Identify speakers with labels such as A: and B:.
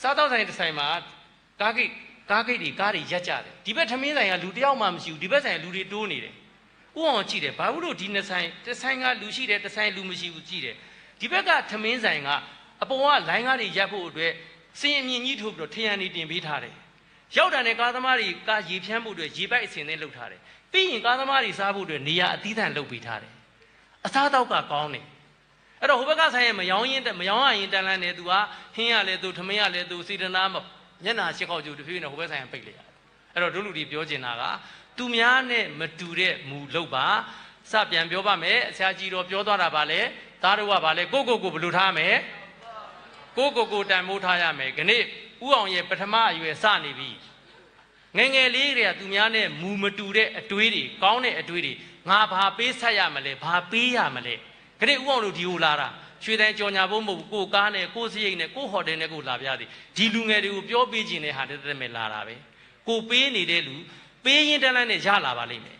A: စားတော့ဆိုင်တစ်ဆိုင်မှာကားဂိတ်တွေကားတွေရက်ကြတယ်ဒီဘက်ထမင်းဆိုင်ကလူတယောက်မှမရှိဘူးဒီဘက်ဆိုင်ကလူတွေတိုးနေတယ်ဥအောင်ကြည့်တယ်ဘာလို့ဒီနှစ်ဆိုင်တစ်ဆိုင်ကလူရှိတယ်တစ်ဆိုင်လူမရှိဘူးကြည့်တယ်ဒီဘက်ကထမင်းဆိုင်ကအပေါ်ကလိုင်းကားတွေရက်ဖို့အတွက်စင်အမြင့်ကြီးထိုးပြီးတော့ထရန်တွေတင်ပေးထားတယ်ရောက်တယ်ကားသမားတွေကရေဖြန်းဖို့အတွက်ရေပိုက်အစင်နဲ့လှုပ်ထားတယ်ပြီးရင်ကားသမားတွေစားဖို့အတွက်နေရာအသီးသန့်လှုပ်ပေးထားတယ်အစားတောက်ကကောင်းတယ်အဲ့တော့ဟိုဘက်ကဆိုင်ရဲ့မယောင်းရရင်တန်လန်းနေသူကဟင်းရလဲသူထမင်းရလဲသူစေတနာမျက်နာရှစ်ခေါက်ကျူတဖြည်းဖြည်းနဲ့ဟိုဘက်ဆိုင်ပိတ်လိုက်ရတယ်အဲ့တော့ဒုလူတွေပြောချင်တာကသူများနဲ့မတူတဲ့မူလုပ်ပါစပြန်ပြောပါမယ်ဆရာကြီးတော်ပြောသွားတာပါလေသားတို့ကပါလေကိုဘယ်လိုထားမယ်ကိုတန်မိုးထားရမယ်ခဏဥအောင်ရဲ့ပထမအရွယ်စနေပြီငယ်လေးတွေကသူများနဲ့မူမတူတဲ့အတွေးတွေကောင်းတဲ့အတွေးတွေငါဘာပေးဆက်ရမလဲဘာပေးရမလဲခဏဥအောင်တို့ဒီကိုလာတာရွှေတိုင်းကြော်ညာဖို့မဟုတ်ကိုကားနဲ့ကိုစရိတ်နဲ့ကိုဟိုတယ်နဲ့ကိုလာပြသည်ဒီလူငယ်တွေကိုပြောပေးခြင်းနဲ့ဟာတဲ့မဲ့လာတာပဲကိုပေးနေတဲ့လူပေးရင်တန်းလန်းနဲ့ရလာပါလိမ့်မယ်